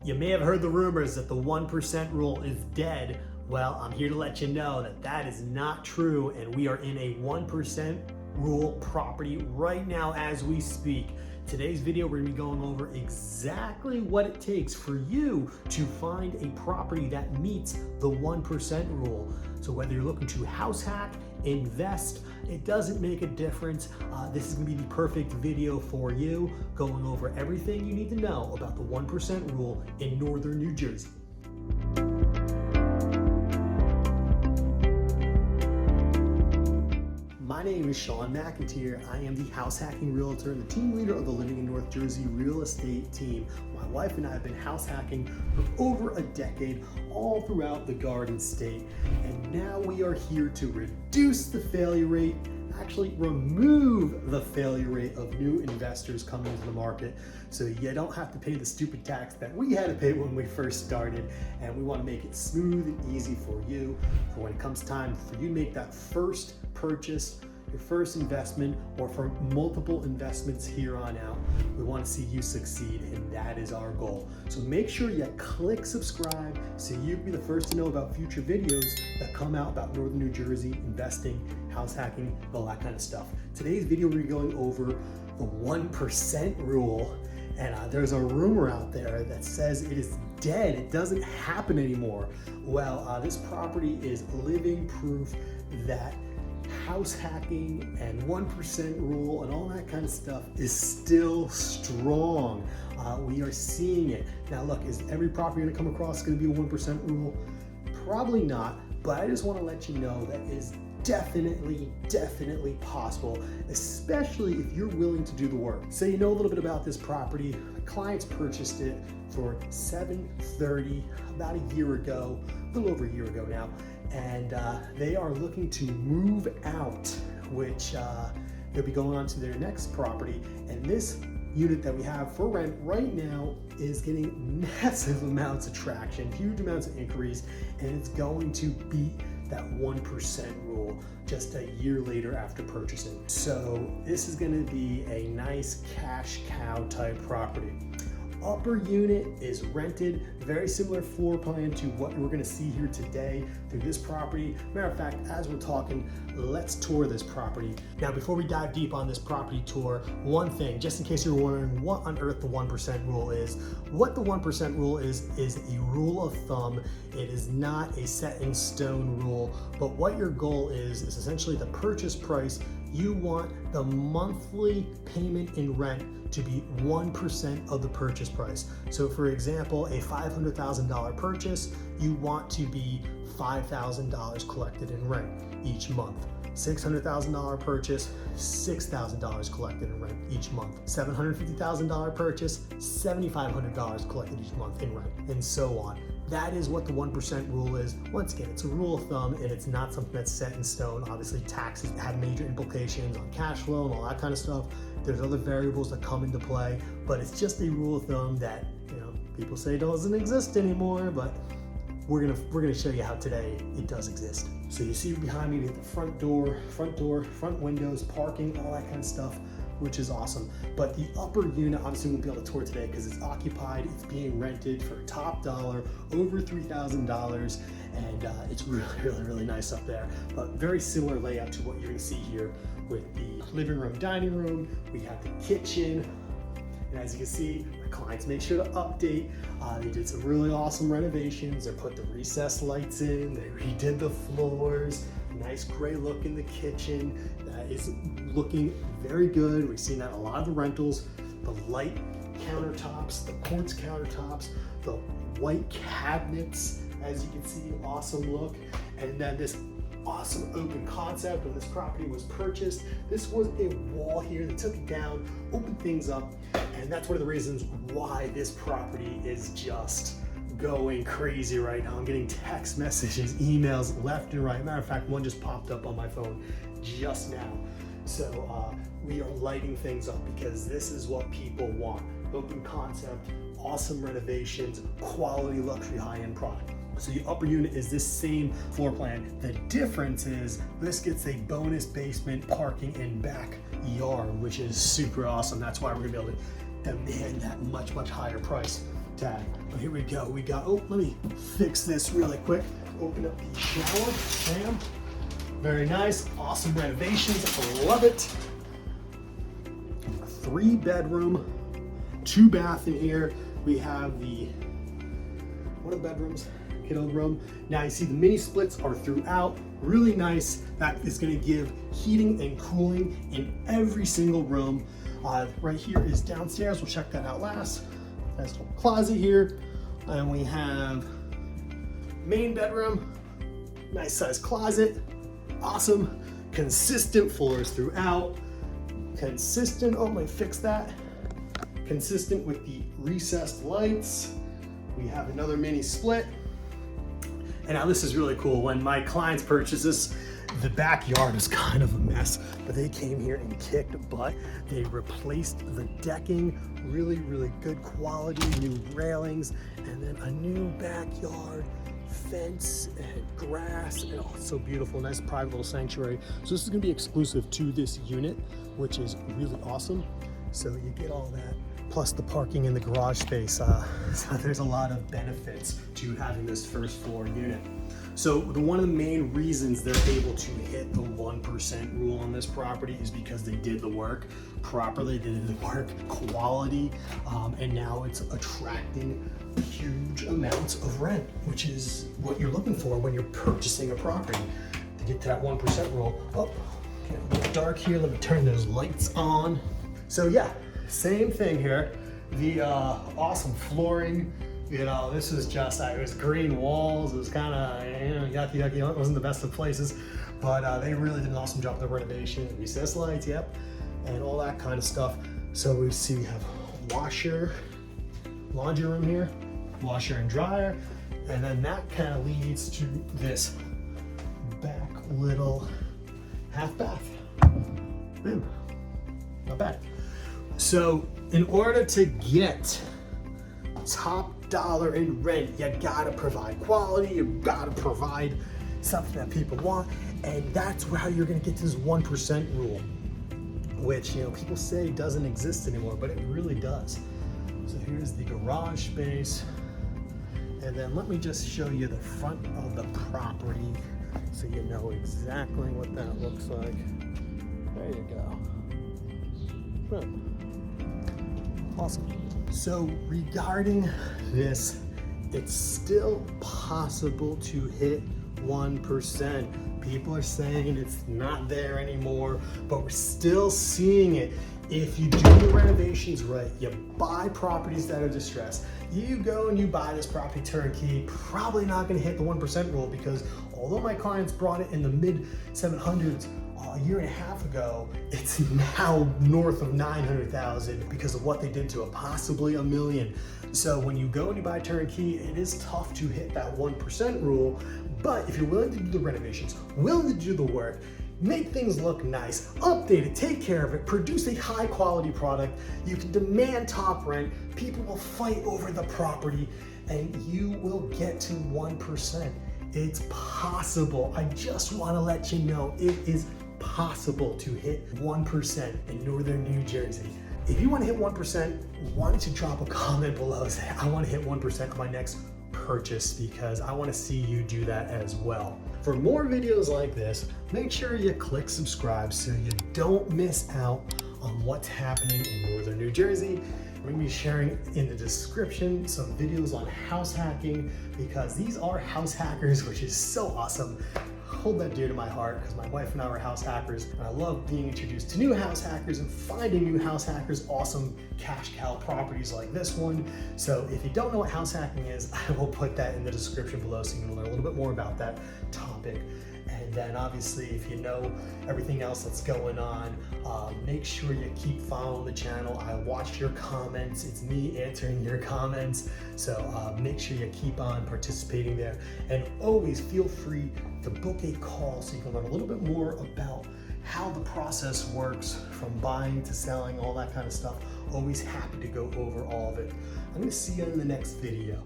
You may have heard the rumors that the 1% rule is dead. Well, I'm here to let you know that that is not true, and we are in a 1% rule property right now as we speak. Today's video, we're gonna be going over exactly what it takes for you to find a property that meets the 1% rule. So whether you're looking to house hack, invest, it doesn't make a difference. This is gonna be the perfect video for you, going over everything you need to know about the 1% rule in Northern New Jersey. My name is Shawn McEnteer. I am the house hacking realtor and the team leader of the Living in North Jersey real estate team. My wife and I have been house hacking for over a decade all throughout the Garden State. And now we are here to reduce the failure rate, actually remove the failure rate of new investors coming into the market, so you don't have to pay the stupid tax that we had to pay when we first started. And we want to make it smooth and easy for you, for when it comes time for you to make that first purchase, your first investment, or for multiple investments here on out. We want to see you succeed, and that is our goal. So make sure you click subscribe so you can be the first to know about future videos that come out about Northern New Jersey, investing, house hacking, all that kind of stuff. Today's video, we're going over the 1% rule, and there's a rumor out there that says it is dead. It doesn't happen anymore. Well, this property is living proof that house hacking and 1% rule and all that kind of stuff is still strong. We are seeing it. Now look, is every property you're gonna come across gonna be a 1% rule? Probably not, but I just wanna let you know that is definitely possible, especially if you're willing to do the work. So you know a little bit about this property. The clients purchased it for $730 about a year ago, a little over a year ago now. And they are looking to move out, which they'll be going on to their next property. And this unit that we have for rent right now is getting massive amounts of traction, huge amounts of inquiries, and it's going to beat that 1% rule just a year later after purchasing. So this is gonna be a nice cash cow type property. Upper unit is rented, very similar floor plan to what we're gonna see here today through this property. Matter of fact, as we're talking, let's tour this property. Now, before we dive deep on this property tour, one thing, just in case you're wondering what on earth the 1% rule is, what the 1% rule is a rule of thumb. It is not a set in stone rule, but what your goal is essentially the purchase price. You want the monthly payment in rent to be 1% of the purchase price. So for example, a $500,000 purchase, you want to be $5,000 collected in rent each month. $600,000 purchase, $6,000 collected in rent each month. $750,000 purchase, $7,500 collected each month in rent, and so on. That is what the 1% rule is. Once again, it's a rule of thumb, and it's not something that's set in stone. Obviously, taxes have major implications on cash flow and all that kind of stuff. There's other variables that come into play, but it's just a rule of thumb that, you know, people say doesn't exist anymore, but we're gonna show you how today it does exist. So you see behind me, we have the front door, front windows, parking, all that kind of stuff, which is awesome. But the upper unit, obviously we won't be able to tour today because it's occupied, it's being rented for top dollar, over $3,000, and it's really nice up there. But very similar layout to what you're gonna see here with the living room, dining room. We have the kitchen, and as you can see, my clients made sure to update. They did some really awesome renovations. They put the recessed lights in, they redid the floors, nice gray look in the kitchen. That is looking very good. We've seen that in a lot of the rentals. The light countertops, the quartz countertops, the white cabinets, as you can see, awesome look. And then this awesome open concept when this property was purchased. This was a wall here. They took it down, opened things up, and that's one of the reasons why this property is just going crazy right now. I'm getting text messages, emails left and right. Matter of fact, one just popped up on my phone just now. So we are lighting things up because this is what people want. Open concept, awesome renovations, quality luxury high-end product. So the upper unit is this same floor plan. The difference is this gets a bonus basement, parking, and backyard, which is super awesome. That's why we're gonna be able to demand that much higher price tag. But here we go. We got, oh, let me fix this really quick. Open up the shower, bam. Very nice, awesome renovations, I love it. A 3-bedroom, 2-bath in here. We have the, one of the bedrooms, kiddo room. Now you see the mini splits are throughout, really nice. That is gonna give heating and cooling in every single room. Right here is downstairs, we'll check that out last. Nice little closet here. And we have main bedroom, nice size closet, awesome. Consistent floors throughout. Consistent, oh, let me fix that. Consistent with the recessed lights. We have another mini split. And now this is really cool. When my clients purchase this, the backyard is kind of a mess, but they came here and kicked butt. They replaced the decking, really, really good quality, new railings, and then a new backyard fence and grass, and oh, it's so beautiful, nice private little sanctuary. So this is gonna be exclusive to this unit, which is really awesome. So you get all that, plus the parking in the garage space. So there's a lot of benefits to having this first floor unit. So one of the main reasons they're able to hit the 1% rule on this property is because they did the work properly, they did the work quality, and now it's attracting huge amounts of rent, which is what you're looking for when you're purchasing a property. To get to that 1% rule. Oh, get a little dark here, let me turn those lights on. So yeah, same thing here. The awesome flooring. You know, this is just, it was green walls. It was kind of, yucky. It wasn't the best of places, but they really did an awesome job with the renovation. Recessed lights, yep, and all that kind of stuff. So we see we have washer, laundry room here, washer and dryer, and then that kind of leads to this back little half bath. Boom, not bad. So in order to get top dollar in rent, you gotta provide quality, you gotta provide something that people want, and that's how you're gonna get to this 1% rule, which, you know, people say doesn't exist anymore, but it really does. So here's the garage space, and then let me just show you the front of the property so you know exactly what that looks like. There you go. Boom. Awesome. So regarding this, it's still possible to hit 1%. People are saying it's not there anymore, but we're still seeing it. If you do the renovations right, you buy properties that are distressed, you go and you buy this property turnkey, probably not gonna hit the 1% rule, because although my clients brought it in the mid 700s, a year and a half ago, it's now north of 900,000 because of what they did to it, possibly $1 million. So when you go and you buy turnkey, it is tough to hit that 1% rule, but if you're willing to do the renovations, willing to do the work, make things look nice, update it, take care of it, produce a high quality product, you can demand top rent, people will fight over the property, and you will get to 1%. It's possible. I just want to let you know it is possible to hit 1% in northern New Jersey. If you want to hit 1%, why don't you drop a comment below and say, I want to hit 1% on my next purchase, because I want to see you do that as well. For more videos like this, make sure you click subscribe so you don't miss out on what's happening in northern New Jersey. I'm going to be sharing in the description some videos on house hacking, because these are house hackers, which is so awesome. Hold that dear to my heart, because my wife and I are house hackers, and I love being introduced to new house hackers and finding new house hackers, awesome cash cow properties like this one. So if you don't know what house hacking is, I will put that in the description below so you can learn a little bit more about that topic. And then obviously, if you know everything else that's going on, make sure you keep following the channel. I watch your comments. It's me answering your comments. So make sure you keep on participating there. And always feel free to book a call so you can learn a little bit more about how the process works from buying to selling, all that kind of stuff. Always happy to go over all of it. I'm going to see you in the next video.